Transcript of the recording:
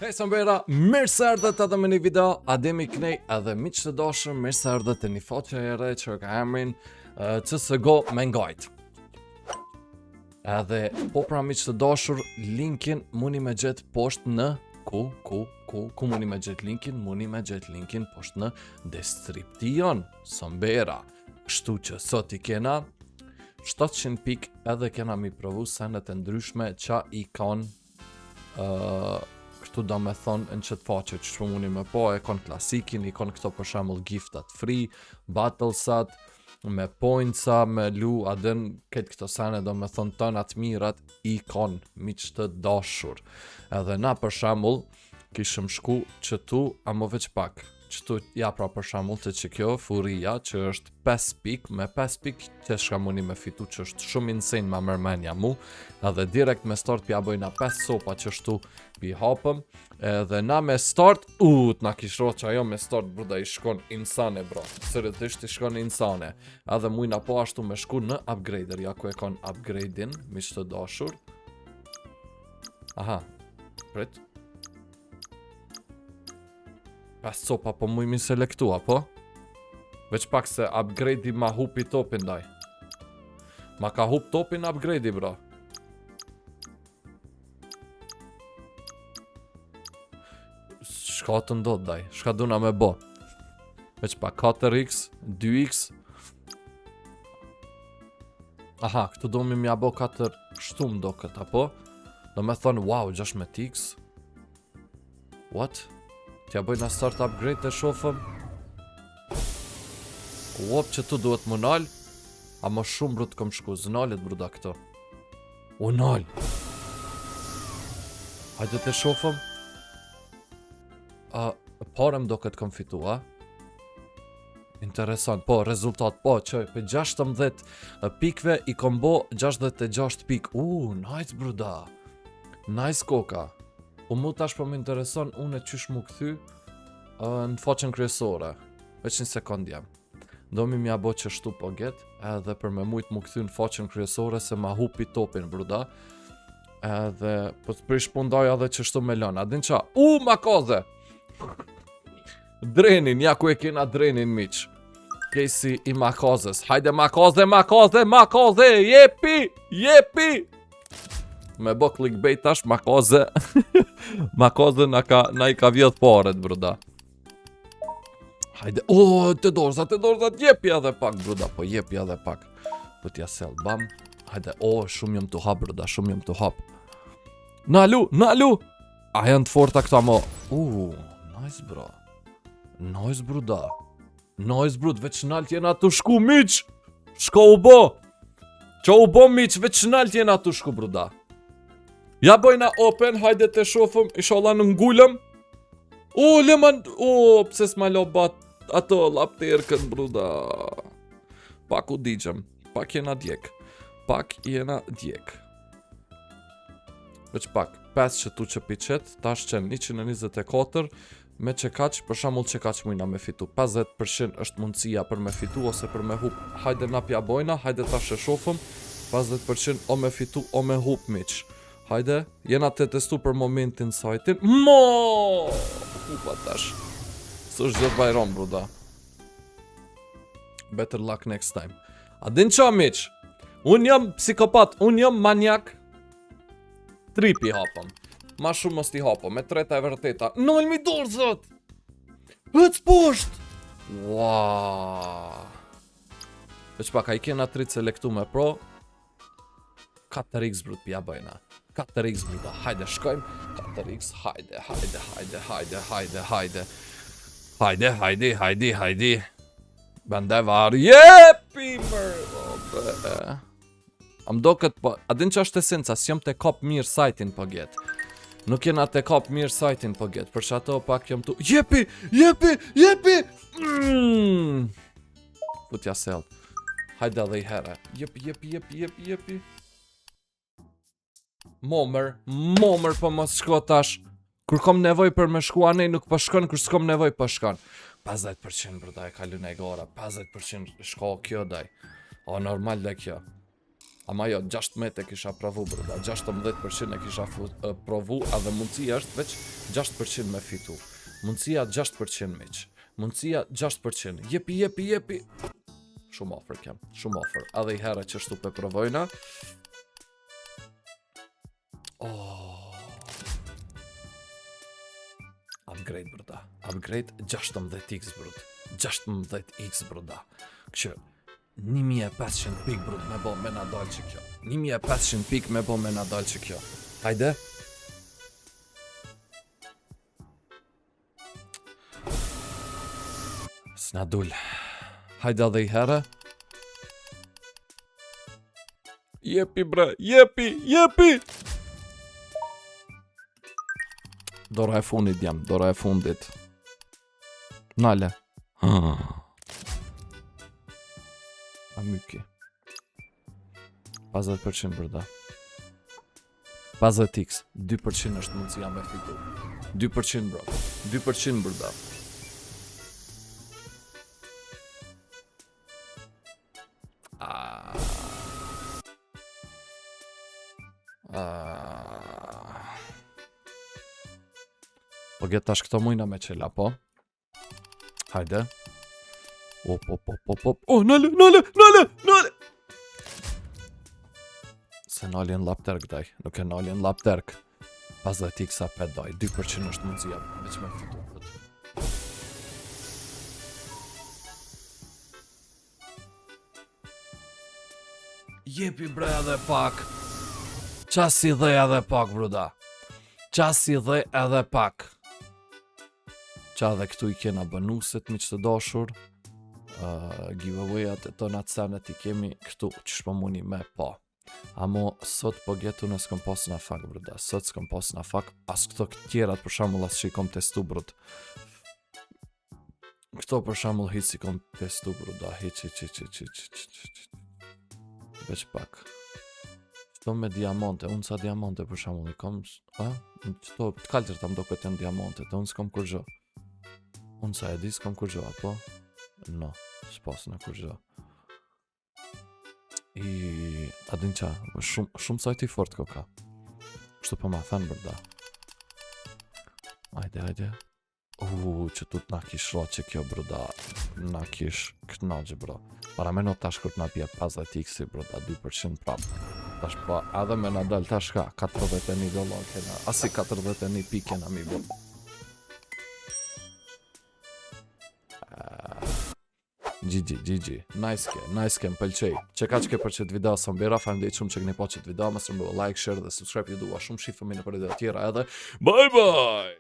Hej Sambera, mirë se erdhët edhe me një video, Ademi Knej edhe miq të dashur, mirë se erdhët e një faqe e re që ka emrin CSGO me ngajt. Edhe po pra miq të dashur, linkin muni me gjetë poshtë në ku muni me gjetë linkin? Muni me gjetë linkin poshtë në description, Sambera. Kështu që sot i kena 700 pik edhe kena mi provu senet e ndryshme qa i kanë këtu do me thonë në qëtë faqe që shumë unë me po, e konë klasikin, i konë këto për shembull giftat free, battlesat, me pointsa, me lu, adën këtë këto sene do me thonë tënat mirat i konë miq të dashur. Edhe na për shembull kishëm shku qëtu, amo veç pak. Qëtu, ja pra për shembull të që kjo furia që është 5 pik, me 5 pik që shka muni me fitu që është shumë insane ma mërmenja mu, edhe direkt me start pja bojna 5 sopa që shtu pi hapëm, edhe na me start, t'na kishro që ajo me start bruda i shkon insane bro, sërëtisht i shkon insane, edhe mujna po ashtu me shku në upgrader, ja ku e kon upgrade-in, miq të dashur. Aha, prit. 5 sopa po muj mi selektua, po? Veç pak se upgrade-i ma hupi topin daj. Ma ka hup topin upgrade-i, bro. Shka të ndodh daj, shka duna me bo. Veç pak 4x, 2x. Aha, këtu do mi mja bo 4 shtum do këta, po? Do me thonë, wow, 16x. What? Tja bëjna start upgrade të shofëm. Uop që tu duhet më nal. A më shumë brut kom shku. Znalit bruda këto. U nal. Hajde të shofëm. Parem do këtë kom fitu, a? Interesant, po, rezultat, po, që për 16 pikve i kom bo 66 pik. Nice bruda. Nice koka. Po mu tash po më intereson unë e qysh mu këthy në faqen kryesore. Veç një sekund jam. Do mi mja bo që shtu po get, edhe për me mujt mu këthy në faqen kryesore se ma hupi topin bruda. Edhe po të prish pundaj edhe që shtu me lën. A din qa? Makoze! Drenin, ja ku e kena drenin miq. Kesi i makozes. Hajde makoze, makoze, makoze! Jepi! Jepi! Me bo clickbait tash, makoze. Makoze na i ka vjedh paret, bruda. Hajde, të dorzat, jepi edhe pak, bruda, po jepi edhe pak. Po t'ja sel, bam. Hajde, shumë jëm të hap, bruda, shumë jëm të hap. Nalu! A janë të forta këta mo. Nice, bro. Nice, bruda. Nice, brud, veç nalt jena të shku, miq. Shko u bo. Qa u bo, miq, veç nalt jena të shku, bruda. Ja bojna open, hajde të shofëm, ishala në ngullëm. Leman, pse s'ma lo bat ato lapterkën, bruda. Pak u digjem, pak jena djek. Veç pak, 5 që tu që piqet, tash qenë 124, me që kaq, për shamull që kaq mujna me fitu. 50% është mundësia për me fitu ose për me hup. Hajde napja bojna, hajde tash e shofëm, 50% o me fitu o me hup, miq. Hajde, jena të testu për momentin sajtin. Hupa tash. Së është gjithë bajron, bruda. Better luck next time. A din qa, miq? Unë jam psikopat, unë jam maniak. 3 pi hapëm. Ma shumë mos t'i hapëm, me 3 e vërteta. Nol mi dorë, zot! Hëc posht! Waaaa! Veç pak, a i kena 3 selektu me pro. 4x brut pja bëjna. 4x bruda, hajde shkojmë. 4x, hajde. Bende var, jepi mërë. Am do këtë po, adin që është esenca, s'jom të kap mirë sajtin po get. Nuk jena të kap mirë sajtin po get, për që ato pak jom tu, jepi. Putja sel. Hajde edhe i herë. Jepi. Momër po mos shko tash. Kur kom nevoj për me shku anej nuk po shkon, kur s'kom nevoj po shkon. 50% bruda e kalu në e gora, 50% shko kjo daj. Normal dhe kjo. Ama jo, 16 e kisha provu, brda, 16% e kisha provu, edhe mundësia është veç 6% me fitu. Mundësia 6% miq. Mundësia 6%. Jepi. Shumë offer kem, shumë offer. Edhe i herë që shtu pe provojna. Upgrade, brda. Upgrade 16x, brda. 16x, brda. Kështë 1500 pik, brud, me bo me na dal që kjo. 1500 pik me bo me na dal që kjo. Hajde. S'na dull. Hajde edhe i herë. Jepi, bre, jepi! Dora e fundit, jam, dora e fundit. Nale. Myki 50% brda 50x 2% është mundësia me fitu 2% bro 2% brda Po gjetë tash këto mujna me qela, po hajde Oh, nale! Se nali në lapterk, daj. Nuk e nali në lapterk. 50x a pet, daj. 2% është mundësia. Veç me fitu. Jepi bre edhe pak. Qasi dhe edhe pak, bruda. Qasi dhe edhe pak. Qa dhe këtu i kena bonuset, mi që të dashur. Giveaway-at e tonat senet i kemi këtu që shpo muni me po. Amo sot po gjetu në s'kom pas në fak, brda. Sot s'kom pas në fak, as këto tjerat për shambull as që i kom testu, brud. Këto për shambull hiq si kom testu, brda. Hiq. Veç pak. Këto me diamante, unë sa diamante për shambull i kom, këto të kaltër tam do këtë janë diamante, të unë s'kom kur gjo. Unë sa e di s'kom kur gjo, apo? No, s'pas në kur gjo. Adin qa, shumë sajt i fort koka. Kështu po ma thënë bërda. Ajde. Që tu t'na kish roqe kjo brda. Na kish knaqe bro. Para me no tash kër t'na pje 50x brda, 2% prap. Tash po edhe me na dal tash ka $41 kena. Asi 41 pike na mi bërda. GG. Nice ke, më pëlqej. Që ka që ke për qëtë video, së mbira, faleminderit shumë që këni po qëtë video, më së like, share dhe subscribe, ju dua shumë shifëmi në për video tjera edhe. Bye!